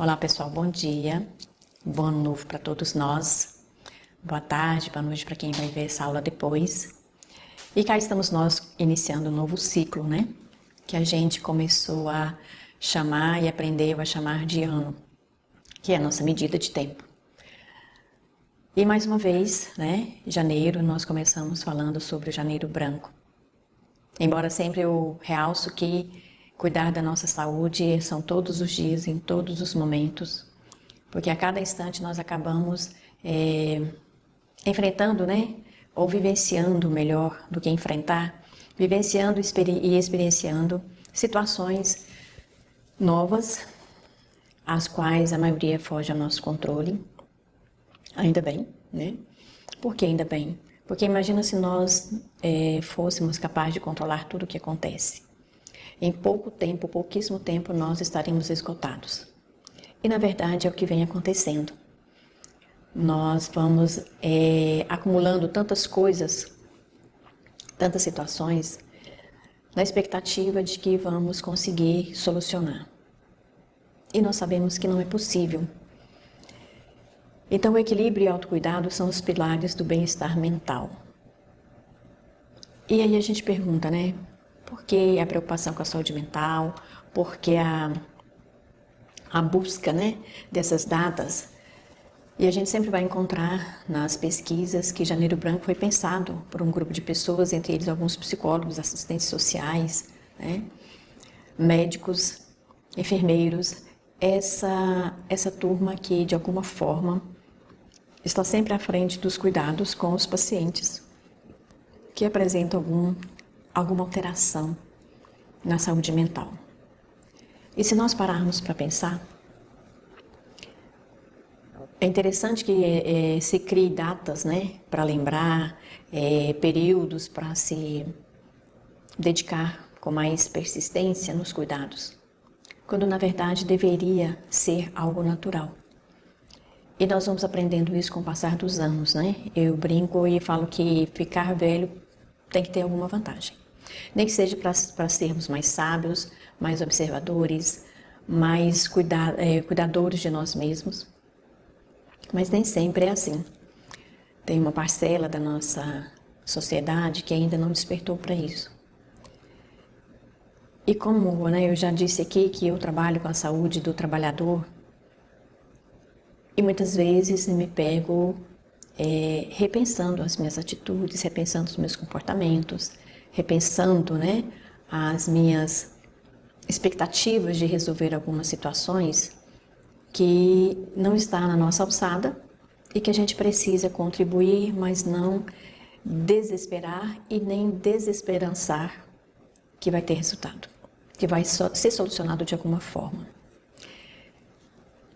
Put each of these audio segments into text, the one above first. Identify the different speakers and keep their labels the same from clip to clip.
Speaker 1: Olá pessoal, bom dia, bom ano novo para todos nós, boa tarde, boa noite para quem vai ver essa aula depois. E cá estamos nós iniciando um novo ciclo, né? Que a gente começou a chamar e aprendeu a chamar de ano, que é a nossa medida de tempo. E mais uma vez, né, janeiro, nós começamos falando sobre o janeiro branco. Embora sempre eu realço que cuidar da nossa saúde são todos os dias, em todos os momentos, porque a cada instante nós acabamos enfrentando, né, ou vivenciando melhor do que enfrentar, vivenciando e experienciando situações novas, as quais a maioria foge ao nosso controle. Ainda bem, né? Por que ainda bem? Porque imagina se nós fôssemos capazes de controlar tudo o que acontece. Em pouco tempo, pouquíssimo tempo, nós estaríamos esgotados. E na verdade é o que vem acontecendo. Nós vamos acumulando tantas coisas, tantas situações, na expectativa de que vamos conseguir solucionar. E nós sabemos que não é possível. Então o equilíbrio e o autocuidado são os pilares do bem-estar mental. E aí a gente pergunta, né? Por que a preocupação com a saúde mental? Por que a busca, né, dessas datas? E a gente sempre vai encontrar nas pesquisas que Janeiro Branco foi pensado por um grupo de pessoas, entre eles alguns psicólogos, assistentes sociais, né, médicos, enfermeiros, essa turma que de alguma forma está sempre à frente dos cuidados com os pacientes que apresentam alguma alteração na saúde mental. E se nós pararmos para pensar, é interessante que se crie datas, né, para lembrar, períodos para se dedicar com mais persistência nos cuidados, quando na verdade deveria ser algo natural. E nós vamos aprendendo isso com o passar dos anos, né? Eu brinco e falo que ficar velho tem que ter alguma vantagem. Nem que seja para sermos mais sábios, mais observadores, mais cuidadores de nós mesmos. Mas nem sempre é assim. Tem uma parcela da nossa sociedade que ainda não despertou para isso. E como, né, eu já disse aqui que eu trabalho com a saúde do trabalhador, e muitas vezes me pego repensando as minhas atitudes, repensando os meus comportamentos, repensando, né, as minhas expectativas de resolver algumas situações que não está na nossa alçada e que a gente precisa contribuir, mas não desesperar e nem desesperançar que vai ter resultado, que vai ser solucionado de alguma forma.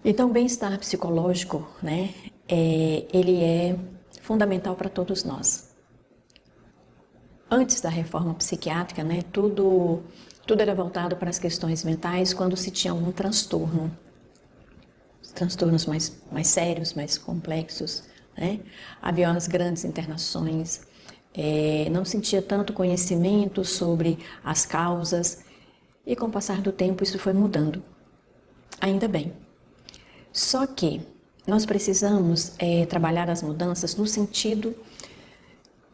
Speaker 1: Então, o bem-estar psicológico, né, ele é fundamental para todos nós. Antes da reforma psiquiátrica, né, tudo era voltado para as questões mentais quando se tinha algum transtorno. Os transtornos mais sérios, mais complexos, né? Havia as grandes internações, não sentia tanto conhecimento sobre as causas, e com o passar do tempo isso foi mudando. Ainda bem. Só que nós precisamos trabalhar as mudanças no sentido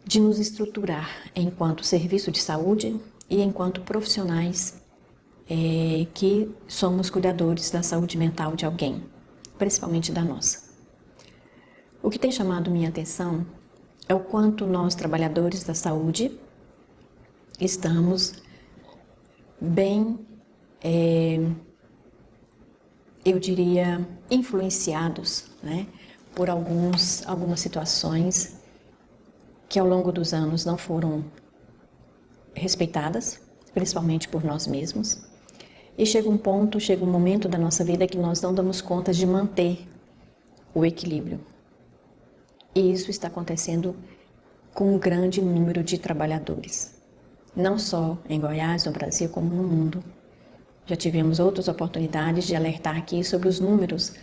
Speaker 1: de nos estruturar enquanto serviço de saúde e enquanto profissionais que somos cuidadores da saúde mental de alguém, principalmente da nossa. O que tem chamado minha atenção é o quanto nós, trabalhadores da saúde, estamos bem, eu diria, influenciados, né, por algumas situações que ao longo dos anos não foram respeitadas, principalmente por nós mesmos. E chega um momento da nossa vida que nós não damos conta de manter o equilíbrio. E isso está acontecendo com um grande número de trabalhadores, não só em Goiás, no Brasil, como no mundo. Já tivemos outras oportunidades de alertar aqui sobre os números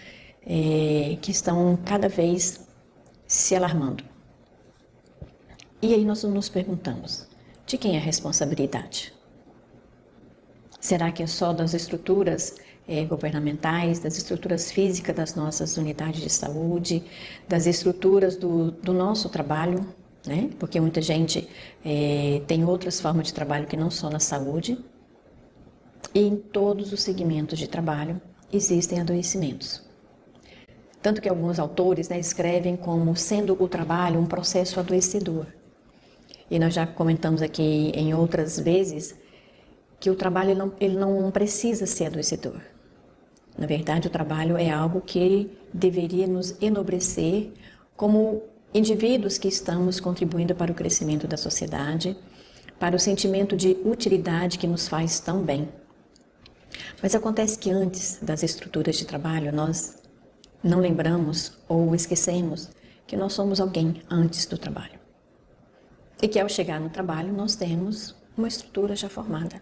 Speaker 1: que estão cada vez se alarmando. E aí nós nos perguntamos, de quem é a responsabilidade? Será que é só das estruturas governamentais, das estruturas físicas das nossas unidades de saúde, das estruturas do nosso trabalho, né? Porque muita gente tem outras formas de trabalho que não só na saúde. E em todos os segmentos de trabalho existem adoecimentos. Tanto que alguns autores, né, escrevem como sendo o trabalho um processo adoecedor. E nós já comentamos aqui em outras vezes que o trabalho ele não precisa ser adoecedor. Na verdade, o trabalho é algo que deveria nos enobrecer como indivíduos que estamos contribuindo para o crescimento da sociedade, para o sentimento de utilidade que nos faz tão bem. Mas acontece que antes das estruturas de trabalho, nós não lembramos ou esquecemos que nós somos alguém antes do trabalho. E que ao chegar no trabalho, nós temos uma estrutura já formada.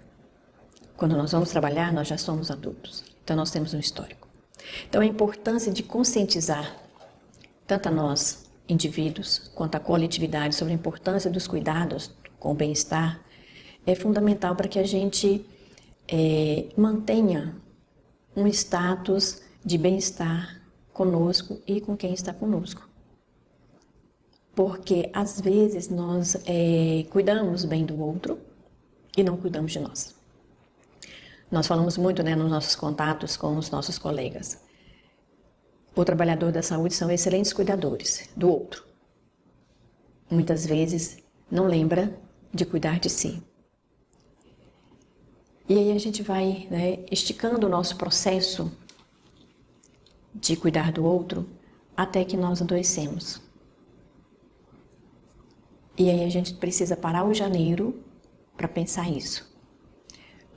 Speaker 1: Quando nós vamos trabalhar, nós já somos adultos. Então, nós temos um histórico. Então, a importância de conscientizar, tanto a nós, indivíduos, quanto a coletividade, sobre a importância dos cuidados com o bem-estar, é fundamental para que a gente mantenha um status de bem-estar conosco e com quem está conosco. Porque, às vezes, nós cuidamos bem do outro e não cuidamos de nós. Nós falamos muito, né, nos nossos contatos com os nossos colegas. O trabalhador da saúde são excelentes cuidadores do outro. Muitas vezes não lembra de cuidar de si. E aí a gente vai, né, esticando o nosso processo de cuidar do outro até que nós adoecemos. E aí a gente precisa parar o janeiro para pensar isso.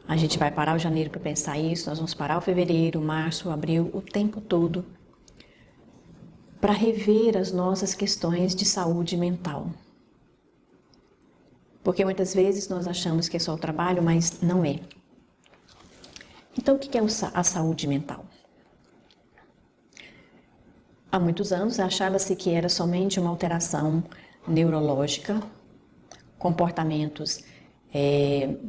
Speaker 1: A gente vai parar o janeiro para pensar isso, nós vamos parar o fevereiro, março, abril, o tempo todo, para rever as nossas questões de saúde mental. Porque muitas vezes nós achamos que é só o trabalho, mas não é. Então, o que é a saúde mental? Há muitos anos achava-se que era somente uma alteração neurológica, comportamentos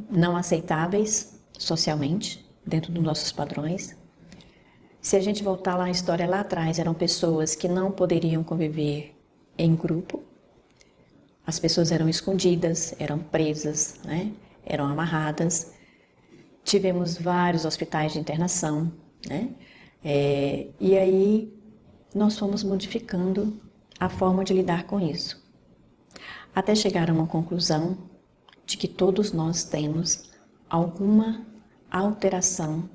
Speaker 1: não aceitáveis socialmente, dentro dos nossos padrões. Se a gente voltar lá, a história lá atrás, eram pessoas que não poderiam conviver em grupo, as pessoas eram escondidas, eram presas, né? Eram amarradas. Tivemos vários hospitais de internação, né? E aí nós fomos modificando a forma de lidar com isso, até chegar a uma conclusão de que todos nós temos alguma alteração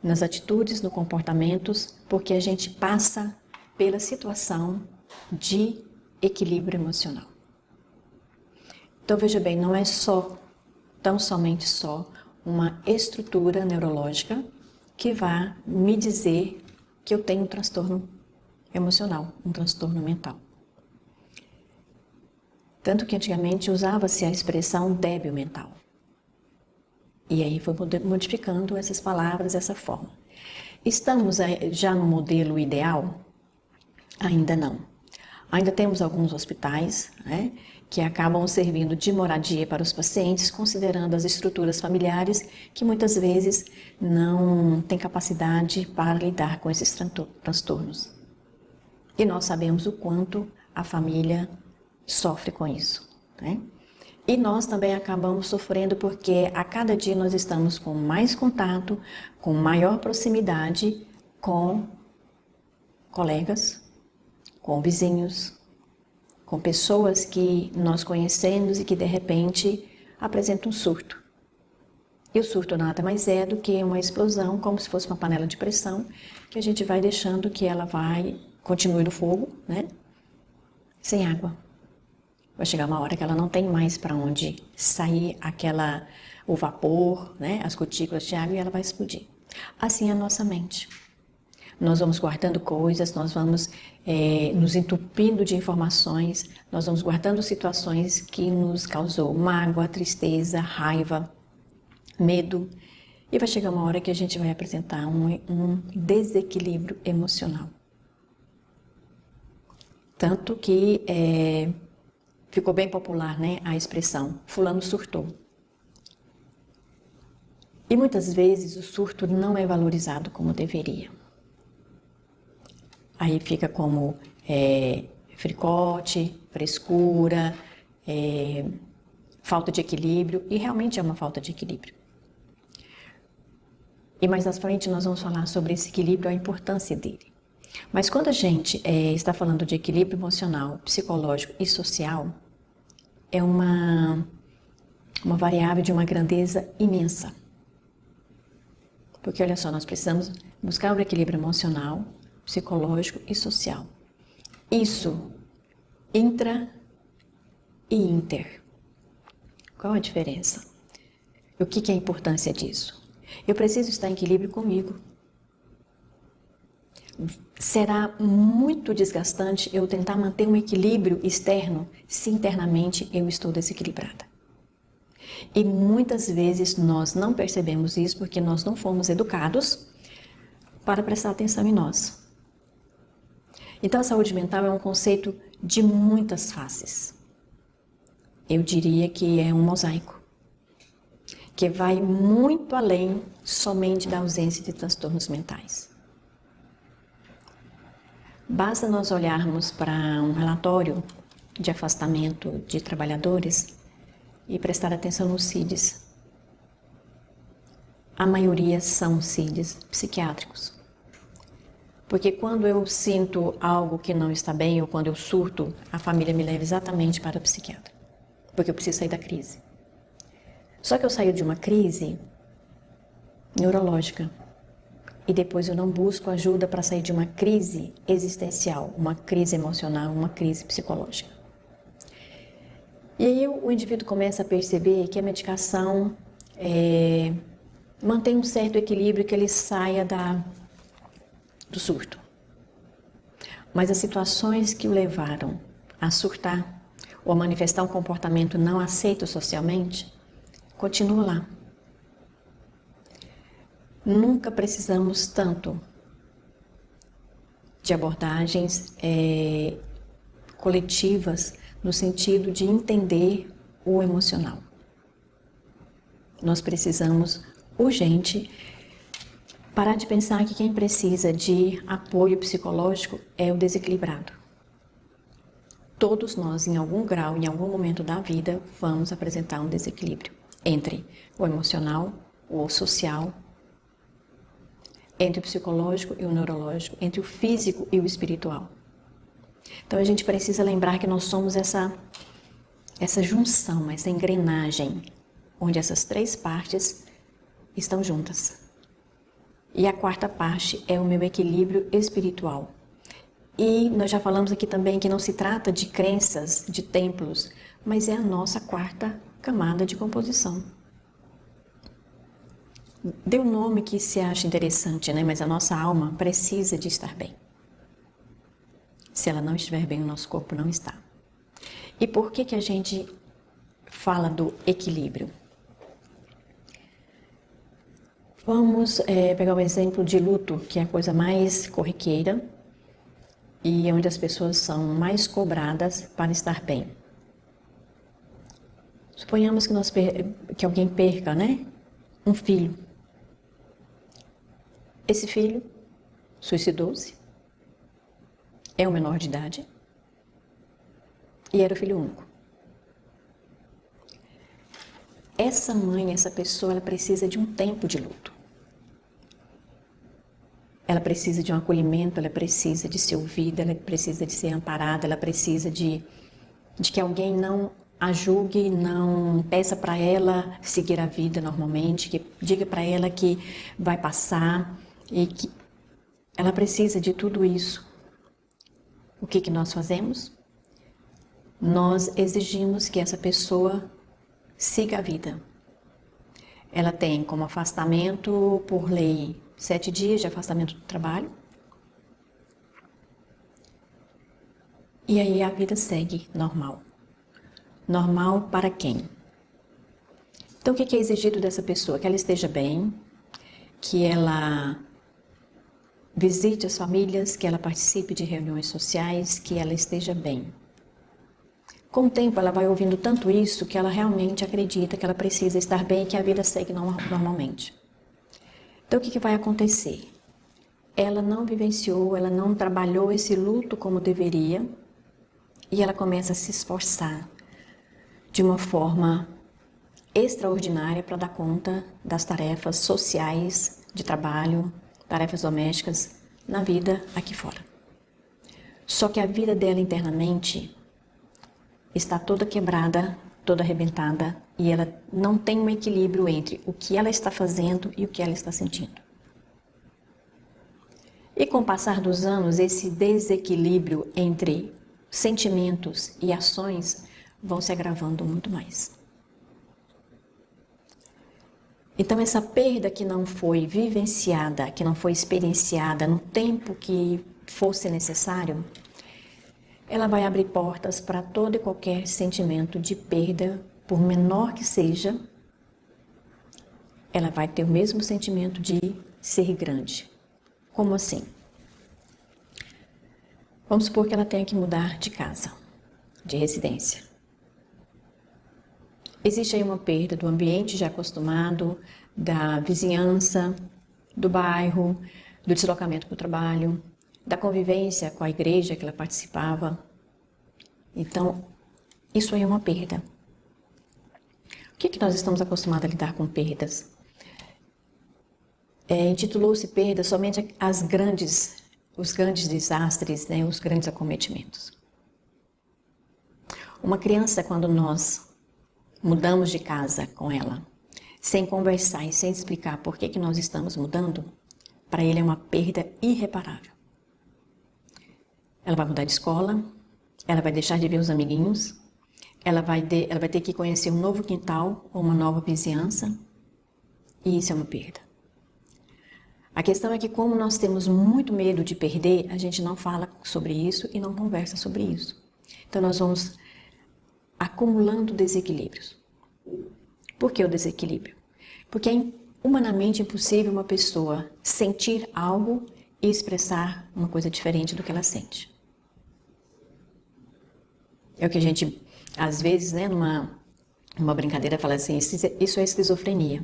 Speaker 1: nas atitudes, nos comportamentos, porque a gente passa pela situação de equilíbrio emocional. Então veja bem, não é tão somente uma estrutura neurológica que vá me dizer que eu tenho um transtorno emocional, um transtorno mental. Tanto que antigamente usava-se a expressão débil mental. E aí foi modificando essas palavras dessa forma. Estamos já no modelo ideal? Ainda não. Ainda temos alguns hospitais, né, que acabam servindo de moradia para os pacientes, considerando as estruturas familiares que muitas vezes não têm capacidade para lidar com esses transtornos. E nós sabemos o quanto a família sofre com isso, né? E nós também acabamos sofrendo porque a cada dia nós estamos com mais contato, com maior proximidade com colegas, com vizinhos, com pessoas que nós conhecemos e que de repente apresentam um surto. E o surto nada mais é do que uma explosão, como se fosse uma panela de pressão, que a gente vai deixando que ela continue no fogo, né? Sem água. Vai chegar uma hora que ela não tem mais para onde sair o vapor, né? As gotículas de água, e ela vai explodir. Assim é a nossa mente. Nós vamos guardando coisas, nós vamos nos entupindo de informações, nós vamos guardando situações que nos causou mágoa, tristeza, raiva, medo. E vai chegar uma hora que a gente vai apresentar um desequilíbrio emocional. Tanto que ficou bem popular, né, a expressão fulano surtou. E muitas vezes o surto não é valorizado como deveria. Aí fica como fricote, frescura, falta de equilíbrio, e realmente é uma falta de equilíbrio. E mais à frente nós vamos falar sobre esse equilíbrio, a importância dele. Mas quando a gente está falando de equilíbrio emocional, psicológico e social, é uma variável de uma grandeza imensa. Porque olha só, nós precisamos buscar o equilíbrio emocional, psicológico e social. Isso, intra e inter. Qual a diferença? O que é a importância disso? Eu preciso estar em equilíbrio comigo. Será muito desgastante eu tentar manter um equilíbrio externo se internamente eu estou desequilibrada. E muitas vezes nós não percebemos isso porque nós não fomos educados para prestar atenção em nós. Então a saúde mental é um conceito de muitas faces. Eu diria que é um mosaico, que vai muito além somente da ausência de transtornos mentais. Basta nós olharmos para um relatório de afastamento de trabalhadores e prestar atenção nos CIDs. A maioria são CIDs psiquiátricos. Porque quando eu sinto algo que não está bem ou quando eu surto, a família me leva exatamente para o psiquiatra. Porque eu preciso sair da crise. Só que eu saio de uma crise neurológica e depois eu não busco ajuda para sair de uma crise existencial, uma crise emocional, uma crise psicológica. E aí o indivíduo começa a perceber que a medicação mantém um certo equilíbrio, que ele saia do surto. Mas as situações que o levaram a surtar ou a manifestar um comportamento não aceito socialmente, continua lá. Nunca precisamos tanto de abordagens coletivas no sentido de entender o emocional. Nós precisamos, urgente, parar de pensar que quem precisa de apoio psicológico é o desequilibrado. Todos nós, em algum grau, em algum momento da vida, vamos apresentar um desequilíbrio entre o emocional, o social, entre o psicológico e o neurológico, entre o físico e o espiritual. Então a gente precisa lembrar que nós somos essa junção, essa engrenagem, onde essas três partes estão juntas. E a quarta parte é o meu equilíbrio espiritual. E nós já falamos aqui também que não se trata de crenças, de templos, mas é a nossa quarta camada de composição. Dê um nome que se acha interessante, né? Mas a nossa alma precisa de estar bem. Se ela não estiver bem, o nosso corpo não está. E por que a gente fala do equilíbrio? Vamos pegar o exemplo de luto, que é a coisa mais corriqueira e onde as pessoas são mais cobradas para estar bem. Suponhamos que alguém perca, né? Um filho. Esse filho suicidou-se, é um menor de idade e era o filho único. Essa mãe, essa pessoa, ela precisa de um tempo de luto. Ela precisa de um acolhimento, ela precisa de ser ouvida, ela precisa de ser amparada, ela precisa de que alguém não a julgue, não peça para ela seguir a vida normalmente, que diga para ela que vai passar e que ela precisa de tudo isso. O que nós fazemos? Nós exigimos que essa pessoa siga a vida. Ela tem como afastamento, por lei, 7 dias de afastamento do trabalho. E aí a vida segue normal. Normal para quem? Então o que é exigido dessa pessoa? Que ela esteja bem, que ela visite as famílias, que ela participe de reuniões sociais, que ela esteja bem. Com o tempo ela vai ouvindo tanto isso que ela realmente acredita que ela precisa estar bem e que a vida segue normalmente. Então, o que vai acontecer? Ela não vivenciou, ela não trabalhou esse luto como deveria e ela começa a se esforçar de uma forma extraordinária para dar conta das tarefas sociais de trabalho, tarefas domésticas na vida aqui fora. Só que a vida dela internamente está toda quebrada, toda arrebentada e ela não tem um equilíbrio entre o que ela está fazendo e o que ela está sentindo. E com o passar dos anos, esse desequilíbrio entre sentimentos e ações vão se agravando muito mais. Então, essa perda que não foi vivenciada, que não foi experienciada no tempo que fosse necessário, ela vai abrir portas para todo e qualquer sentimento de perda, por menor que seja, ela vai ter o mesmo sentimento de ser grande. Como assim? Vamos supor que ela tenha que mudar de casa, de residência. Existe aí uma perda do ambiente já acostumado, da vizinhança, do bairro, do deslocamento para o trabalho, da convivência com a igreja que ela participava. Então, isso aí é uma perda. O que nós estamos acostumados a lidar com perdas? Intitulou-se perda somente os grandes desastres, né, os grandes acometimentos. Uma criança, quando nós mudamos de casa com ela, sem conversar e sem explicar por que nós estamos mudando, para ele é uma perda irreparável. Ela vai mudar de escola, ela vai deixar de ver os amiguinhos, ela vai ter que conhecer um novo quintal ou uma nova vizinhança, e isso é uma perda. A questão é que, como nós temos muito medo de perder, a gente não fala sobre isso e não conversa sobre isso. Então, nós vamos acumulando desequilíbrios. Por que o desequilíbrio? Porque é humanamente impossível uma pessoa sentir algo e expressar uma coisa diferente do que ela sente. É o que a gente, às vezes, né, numa brincadeira, fala assim, isso é esquizofrenia.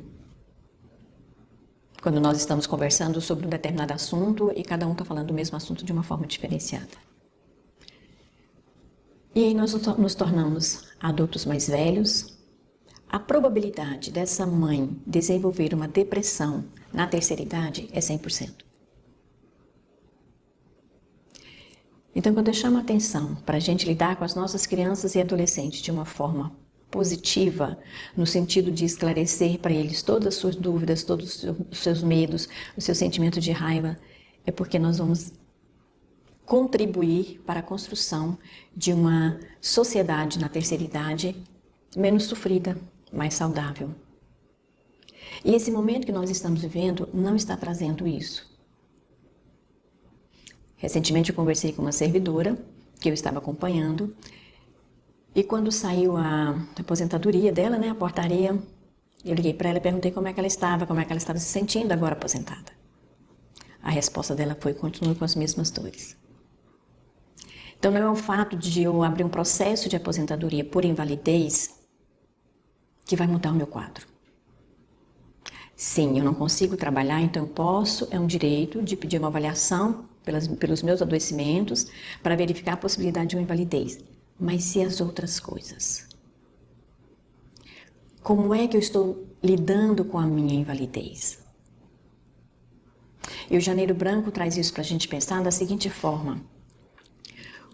Speaker 1: Quando nós estamos conversando sobre um determinado assunto e cada um está falando do mesmo assunto de uma forma diferenciada. E aí nós nos tornamos adultos mais velhos. A probabilidade dessa mãe desenvolver uma depressão na terceira idade é 100%. Então, quando eu chamo a atenção para a gente lidar com as nossas crianças e adolescentes de uma forma positiva, no sentido de esclarecer para eles todas as suas dúvidas, todos os seus medos, o seu sentimento de raiva, é porque nós vamos contribuir para a construção de uma sociedade na terceira idade menos sofrida, mais saudável. E esse momento que nós estamos vivendo não está trazendo isso. Recentemente eu conversei com uma servidora que eu estava acompanhando e quando saiu a aposentadoria dela, né, a portaria, eu liguei para ela e perguntei como é que ela estava se sentindo agora aposentada. A resposta dela foi: continuo com as mesmas dores. Então não é o fato de eu abrir um processo de aposentadoria por invalidez que vai mudar o meu quadro. Sim, eu não consigo trabalhar, então eu posso, é um direito de pedir uma avaliação pelos meus adoecimentos para verificar a possibilidade de uma invalidez. Mas e as outras coisas? Como é que eu estou lidando com a minha invalidez? E o Janeiro Branco traz isso para a gente pensar da seguinte forma: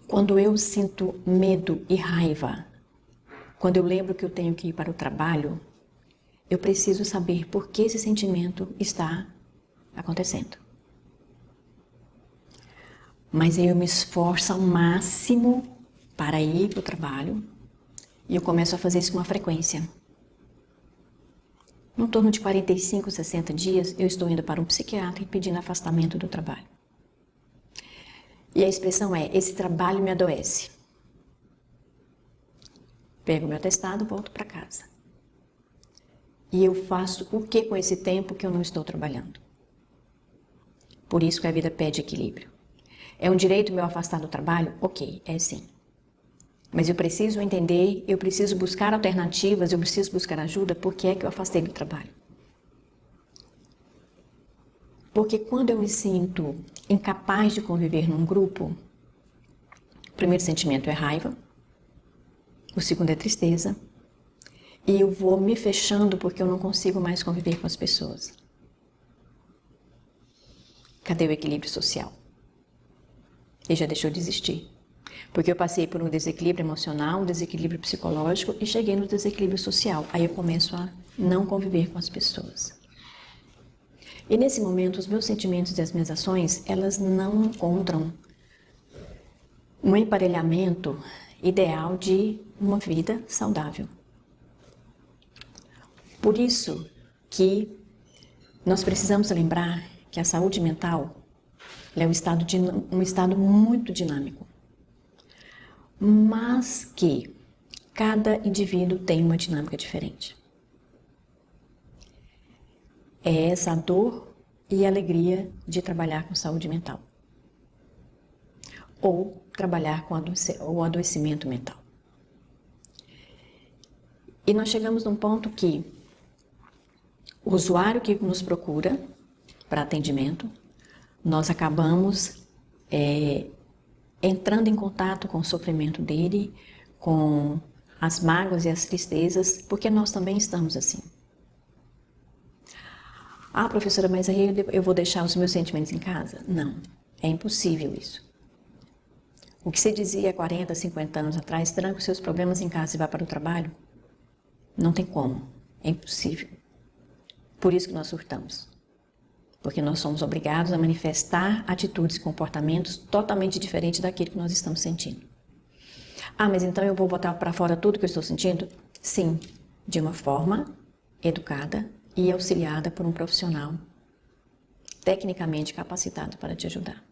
Speaker 1: quando eu sinto medo e raiva, quando eu lembro que eu tenho que ir para o trabalho, eu preciso saber por que esse sentimento está acontecendo. Mas eu me esforço ao máximo para ir para o trabalho e eu começo a fazer isso com uma frequência. Em torno de 45, 60 dias, eu estou indo para um psiquiatra e pedindo afastamento do trabalho. E a expressão é: esse trabalho me adoece. Pego meu atestado, volto para casa. E eu faço o que com esse tempo que eu não estou trabalhando? Por isso que a vida pede equilíbrio. É um direito meu afastar do trabalho? Ok, é sim. Mas eu preciso entender, eu preciso buscar alternativas, eu preciso buscar ajuda, por que é que eu afastei do trabalho? Porque quando eu me sinto incapaz de conviver num grupo, o primeiro sentimento é raiva, o segundo é tristeza, e eu vou me fechando porque eu não consigo mais conviver com as pessoas. Cadê o equilíbrio social? Ele já deixou de existir. Porque eu passei por um desequilíbrio emocional, um desequilíbrio psicológico e cheguei no desequilíbrio social. Aí eu começo a não conviver com as pessoas. E nesse momento, os meus sentimentos e as minhas ações, elas não encontram um emparelhamento ideal de uma vida saudável. Por isso que nós precisamos lembrar que a saúde mental é um estado muito dinâmico, mas que cada indivíduo tem uma dinâmica diferente. É essa a dor e a alegria de trabalhar com saúde mental ou trabalhar com o adoecimento mental. E nós chegamos num ponto que o usuário que nos procura para atendimento, nós acabamos entrando em contato com o sofrimento dele, com as mágoas e as tristezas, porque nós também estamos assim. Ah, professora, mas aí eu vou deixar os meus sentimentos em casa? Não, é impossível isso. O que você dizia há 40, 50 anos atrás, tranca os seus problemas em casa e vá para o trabalho? Não tem como, é impossível. Por isso que nós surtamos. Porque nós somos obrigados a manifestar atitudes e comportamentos totalmente diferentes daquilo que nós estamos sentindo. Ah, mas então eu vou botar para fora tudo que eu estou sentindo? Sim, de uma forma educada e auxiliada por um profissional tecnicamente capacitado para te ajudar.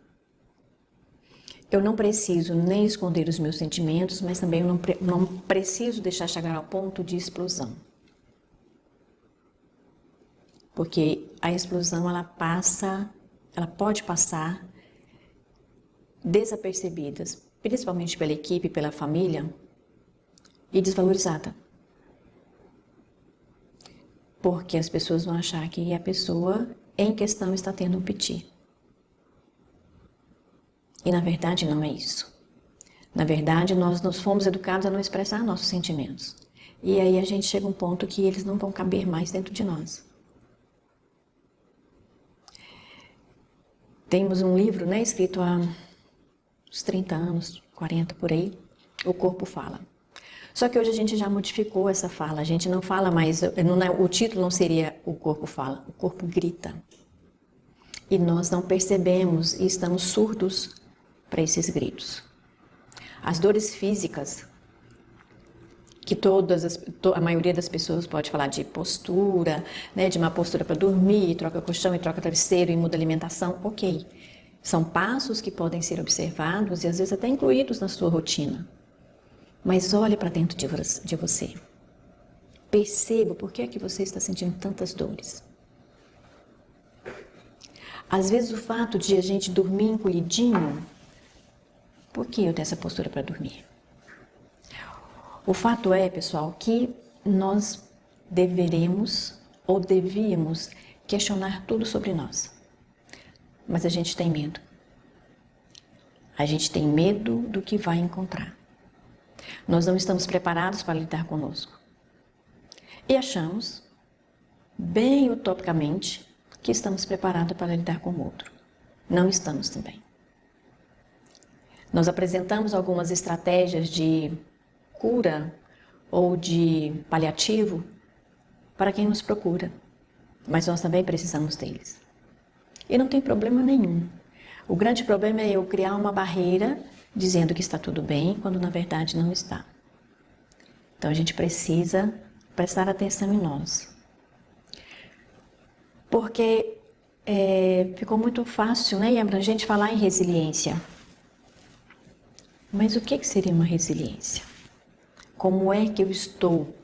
Speaker 1: Eu não preciso nem esconder os meus sentimentos, mas também eu não preciso deixar chegar ao ponto de explosão. Porque a explosão, ela pode passar desapercebidas, principalmente pela equipe, pela família, e desvalorizada. Porque as pessoas vão achar que a pessoa em questão está tendo um piti. E na verdade não é isso. Na verdade, nós nos fomos educados a não expressar nossos sentimentos. E aí a gente chega a um ponto que eles não vão caber mais dentro de nós. Temos um livro, né, escrito há uns 30 anos, 40 por aí, O Corpo Fala. Só que hoje a gente já modificou essa fala, a gente não fala mais, o título não seria O Corpo Fala, o corpo grita. E nós não percebemos e estamos surdos para esses gritos. As dores físicas, que a maioria das pessoas pode falar de postura, né, de uma postura para dormir, troca colchão e troca travesseiro e muda alimentação, ok. São passos que podem ser observados e às vezes até incluídos na sua rotina. Mas olhe para dentro de você. Perceba por que é que você está sentindo tantas dores. Às vezes o fato de a gente dormir encolhidinho, por que eu tenho essa postura para dormir? O fato é, pessoal, que nós devíamos questionar tudo sobre nós. Mas a gente tem medo. A gente tem medo do que vai encontrar. Nós não estamos preparados para lidar conosco. E achamos, bem utopicamente, que estamos preparados para lidar com o outro. Não estamos também. Nós apresentamos algumas estratégias de cura ou de paliativo para quem nos procura, mas nós também precisamos deles. E não tem problema nenhum. O grande problema é eu criar uma barreira dizendo que está tudo bem, quando na verdade não está. Então a gente precisa prestar atenção em nós. Porque ficou muito fácil, né, e abrangente falar em resiliência. Mas o que seria uma resiliência? Como é que eu estou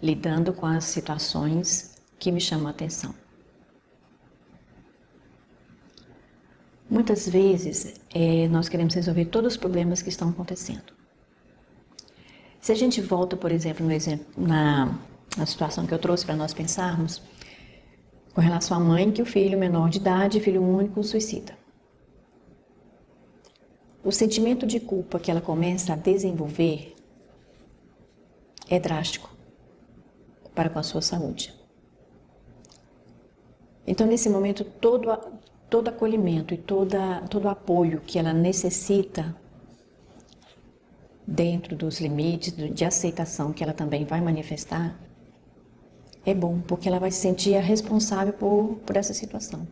Speaker 1: lidando com as situações que me chamam a atenção? Muitas vezes nós queremos resolver todos os problemas que estão acontecendo. Se a gente volta, por exemplo, na situação que eu trouxe para nós pensarmos, com relação à mãe que o filho menor de idade, filho único, suicida. O sentimento de culpa que ela começa a desenvolver é drástico para com a sua saúde. Então, nesse momento, todo acolhimento e todo apoio que ela necessita, dentro dos limites de aceitação que ela também vai manifestar, é bom, porque ela vai se sentir a responsável por essa situação.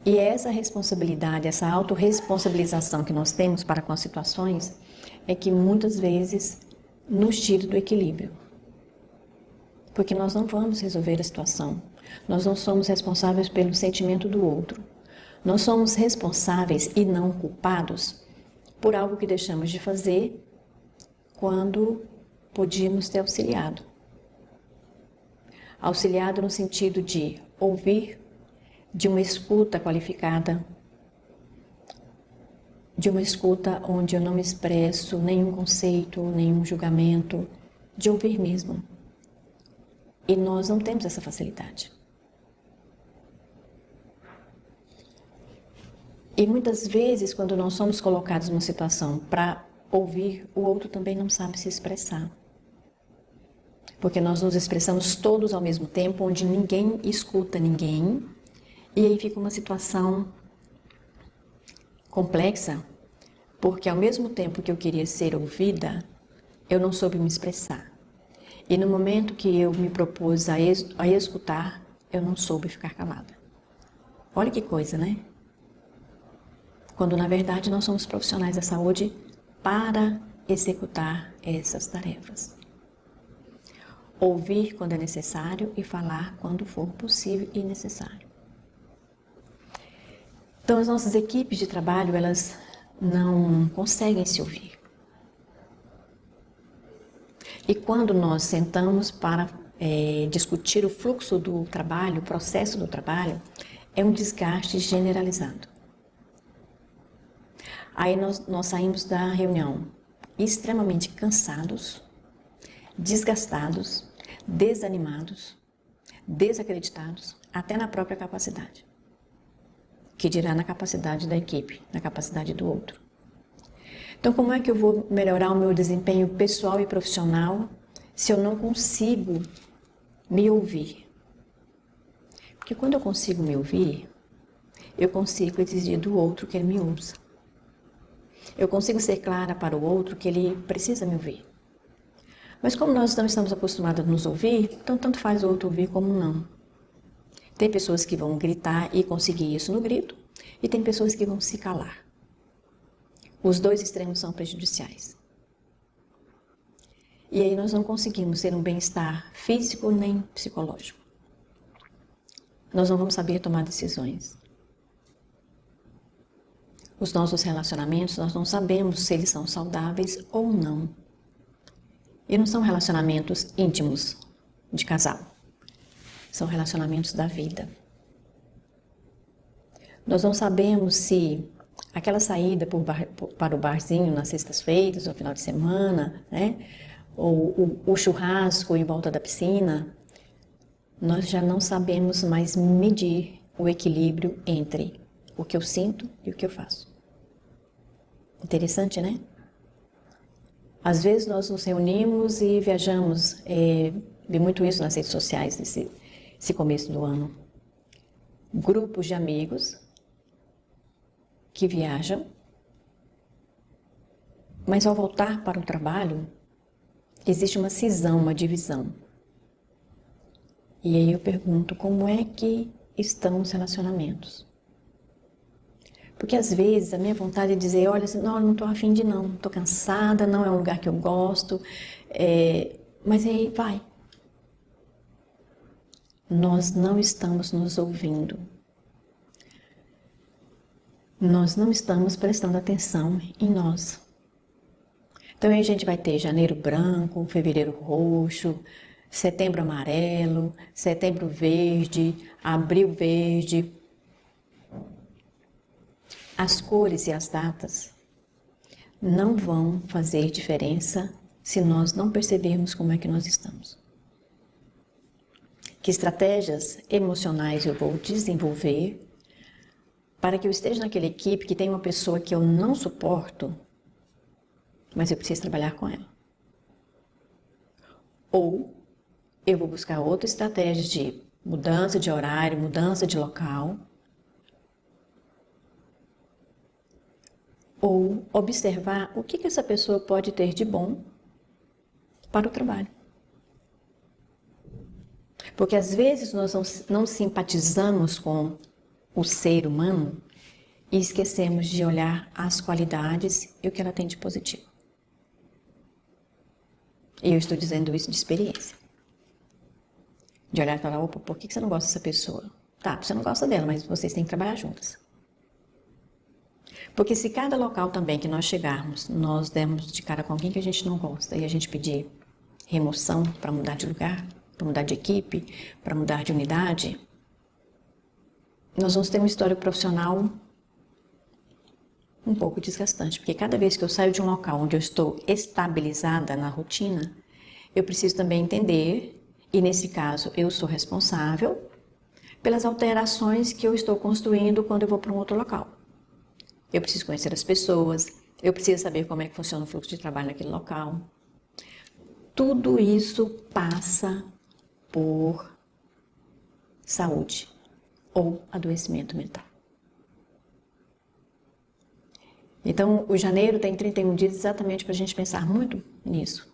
Speaker 1: E essa responsabilidade, essa autorresponsabilização que nós temos para com as situações, é que muitas vezes nos tira do equilíbrio. Porque nós não vamos resolver a situação. Nós não somos responsáveis pelo sentimento do outro. Nós somos responsáveis e não culpados por algo que deixamos de fazer quando podíamos ter auxiliado. Auxiliado no sentido de ouvir, de uma escuta qualificada, de uma escuta onde eu não expresso nenhum conceito, nenhum julgamento, de ouvir mesmo. E nós não temos essa facilidade. E muitas vezes, quando nós somos colocados numa situação para ouvir, o outro também não sabe se expressar. Porque nós nos expressamos todos ao mesmo tempo, onde ninguém escuta ninguém, e aí fica uma situação complexa, porque ao mesmo tempo que eu queria ser ouvida, eu não soube me expressar. E no momento que eu me propus a escutar, eu não soube ficar calada. Olha que coisa, né? Quando na verdade nós somos profissionais da saúde para executar essas tarefas. Ouvir quando é necessário e falar quando for possível e necessário. Então, as nossas equipes de trabalho, elas não conseguem se ouvir. E quando nós sentamos para discutir o fluxo do trabalho, o processo do trabalho, é um desgaste generalizado. Aí nós saímos da reunião extremamente cansados, desgastados, desanimados, desacreditados, até na própria capacidade. Que dirá na capacidade da equipe, na capacidade do outro. Então, como é que eu vou melhorar o meu desempenho pessoal e profissional se eu não consigo me ouvir? Porque quando eu consigo me ouvir, eu consigo exigir do outro que ele me ouça. Eu consigo ser clara para o outro que ele precisa me ouvir. Mas como nós não estamos acostumados a nos ouvir, então tanto faz o outro ouvir como não. Tem pessoas que vão gritar e conseguir isso no grito, e tem pessoas que vão se calar. Os dois extremos são prejudiciais. E aí nós não conseguimos ter um bem-estar físico nem psicológico. Nós não vamos saber tomar decisões. Os nossos relacionamentos, nós não sabemos se eles são saudáveis ou não. E não são relacionamentos íntimos de casal. São relacionamentos da vida. Nós não sabemos se aquela saída para o barzinho nas sextas-feiras, no final de semana, né? Ou o churrasco em volta da piscina, nós já não sabemos mais medir o equilíbrio entre o que eu sinto e o que eu faço. Interessante, né? Às vezes nós nos reunimos e viajamos, vi muito isso nas redes sociais nesse começo do ano. Grupos de amigos que viajam, mas ao voltar para o trabalho, existe uma cisão, uma divisão. E aí eu pergunto, como é que estão os relacionamentos? Porque às vezes a minha vontade é dizer, olha, não estou afim de não, estou cansada, não é um lugar que eu gosto, mas aí vai. Nós não estamos nos ouvindo. Nós não estamos prestando atenção em nós. Então aí a gente vai ter janeiro branco, fevereiro roxo, setembro amarelo, setembro verde, abril verde. As cores e as datas não vão fazer diferença se nós não percebermos como é que nós estamos. Que estratégias emocionais eu vou desenvolver para que eu esteja naquela equipe que tem uma pessoa que eu não suporto, mas eu preciso trabalhar com ela. Ou eu vou buscar outra estratégia de mudança de horário, mudança de local, ou observar o que essa pessoa pode ter de bom para o trabalho. Porque às vezes nós não simpatizamos com o ser humano e esquecemos de olhar as qualidades e o que ela tem de positivo. E eu estou dizendo isso de experiência. De olhar e falar, opa, por que você não gosta dessa pessoa? Tá, você não gosta dela, mas vocês têm que trabalhar juntas. Porque se cada local também que nós chegarmos, nós dermos de cara com alguém que a gente não gosta e a gente pedir remoção para mudar de lugar, para mudar de equipe, para mudar de unidade, nós vamos ter uma história profissional um pouco desgastante. Porque cada vez que eu saio de um local onde eu estou estabilizada na rotina, eu preciso também entender, e nesse caso eu sou responsável pelas alterações que eu estou construindo quando eu vou para um outro local. Eu preciso conhecer as pessoas, eu preciso saber como é que funciona o fluxo de trabalho naquele local. Tudo isso passa por saúde ou adoecimento mental. Então, o janeiro tem 31 dias exatamente para a gente pensar muito nisso.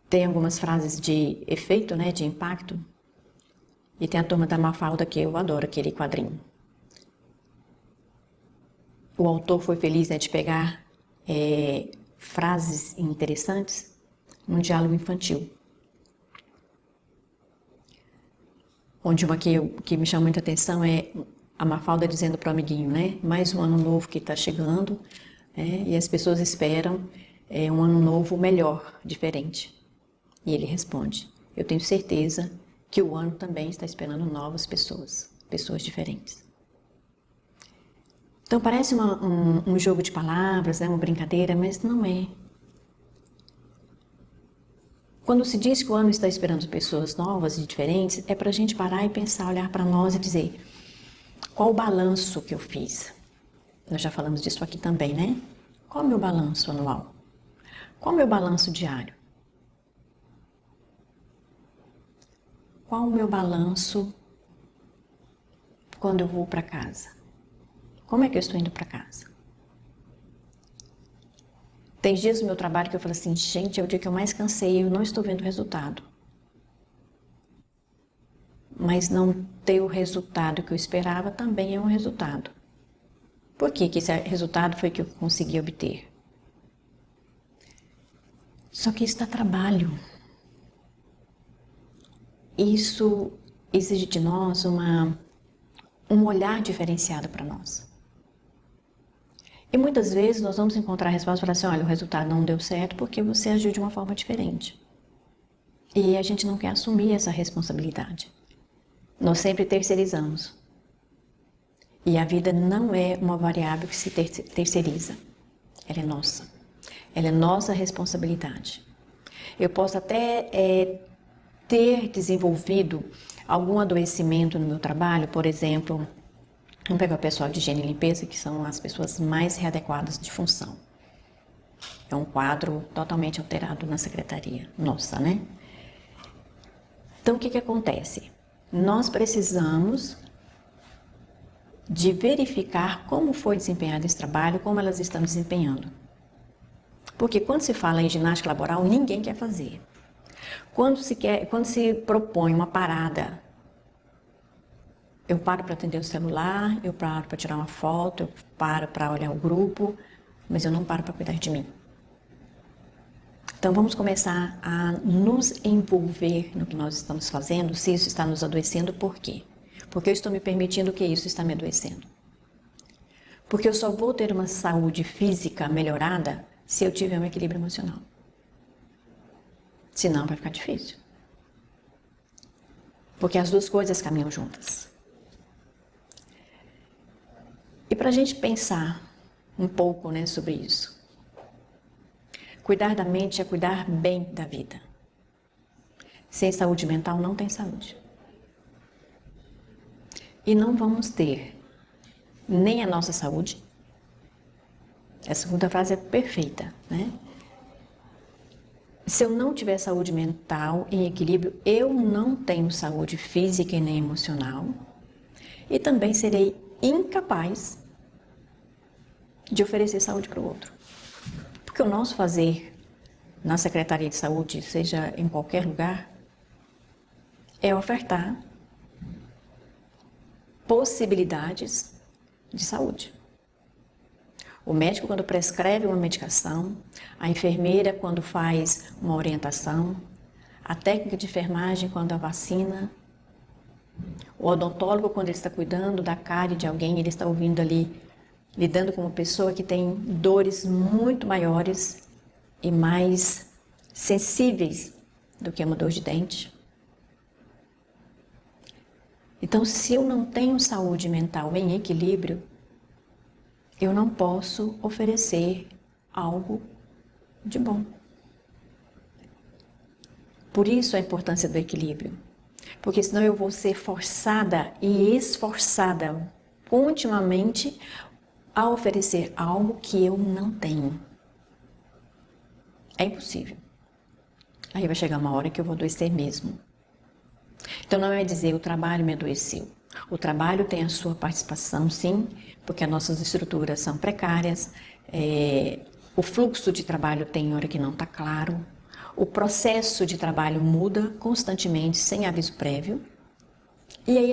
Speaker 1: Tem algumas frases de efeito, né, de impacto. E tem a Turma da Mafalda, que eu adoro aquele quadrinho. O autor foi feliz, né, de pegar frases interessantes num diálogo infantil. Onde uma que me chama muita atenção é a Mafalda dizendo para o amiguinho, né? Mais um ano novo que está chegando, e as pessoas esperam um ano novo melhor, diferente. E ele responde, eu tenho certeza que o ano também está esperando novas pessoas, pessoas diferentes. Então parece um jogo de palavras, né? Uma brincadeira, mas não é. Quando se diz que o ano está esperando pessoas novas e diferentes, é para a gente parar e pensar, olhar para nós e dizer, qual o balanço que eu fiz? Nós já falamos disso aqui também, né? Qual é o meu balanço anual? Qual é o meu balanço diário? Qual o meu balanço quando eu vou para casa? Como é que eu estou indo para casa? Tem dias no meu trabalho que eu falo assim, gente, é o dia que eu mais cansei e eu não estou vendo resultado. Mas não ter o resultado que eu esperava também é um resultado. Por que esse resultado foi que eu consegui obter? Só que isso dá trabalho. Isso exige de nós um olhar diferenciado para nós. E muitas vezes nós vamos encontrar a resposta e falar assim, olha, o resultado não deu certo porque você agiu de uma forma diferente. E a gente não quer assumir essa responsabilidade. Nós sempre terceirizamos. E a vida não é uma variável que se terceiriza. Ela é nossa. Ela é nossa responsabilidade. Eu posso até ter desenvolvido algum adoecimento no meu trabalho, por exemplo, vamos pegar o pessoal de higiene e limpeza, que são as pessoas mais readequadas de função. É um quadro totalmente alterado na secretaria nossa, né? Então, o que acontece? Nós precisamos de verificar como foi desempenhado esse trabalho, como elas estão desempenhando. Porque quando se fala em ginástica laboral, ninguém quer fazer. Quando se propõe uma parada, eu paro para atender o celular, eu paro para tirar uma foto, eu paro para olhar o grupo, mas eu não paro para cuidar de mim. Então vamos começar a nos envolver no que nós estamos fazendo, se isso está nos adoecendo, por quê? Porque eu estou me permitindo que isso está me adoecendo. Porque eu só vou ter uma saúde física melhorada se eu tiver um equilíbrio emocional. Senão vai ficar difícil. Porque as duas coisas caminham juntas. E para a gente pensar um pouco, né, sobre isso. Cuidar da mente é cuidar bem da vida. Sem saúde mental não tem saúde. E não vamos ter nem a nossa saúde. A segunda frase é perfeita, né? Se eu não tiver saúde mental em equilíbrio, eu não tenho saúde física e nem emocional. E também serei incapaz de oferecer saúde para o outro. Porque o nosso fazer na Secretaria de Saúde, seja em qualquer lugar, é ofertar possibilidades de saúde. O médico, quando prescreve uma medicação, a enfermeira, quando faz uma orientação, a técnica de enfermagem, quando a vacina, o odontólogo, quando ele está cuidando da cárie de alguém, ele está ouvindo ali, lidando com uma pessoa que tem dores muito maiores e mais sensíveis do que uma dor de dente. Então, se eu não tenho saúde mental em equilíbrio, eu não posso oferecer algo de bom. Por isso a importância do equilíbrio. Porque senão eu vou ser forçada e esforçada continuamente a oferecer algo que eu não tenho. É impossível. Aí vai chegar uma hora que eu vou adoecer mesmo. Então não é dizer o trabalho me adoeceu. O trabalho tem a sua participação, sim, porque as nossas estruturas são precárias, o fluxo de trabalho tem hora que não está claro, o processo de trabalho muda constantemente, sem aviso prévio, e aí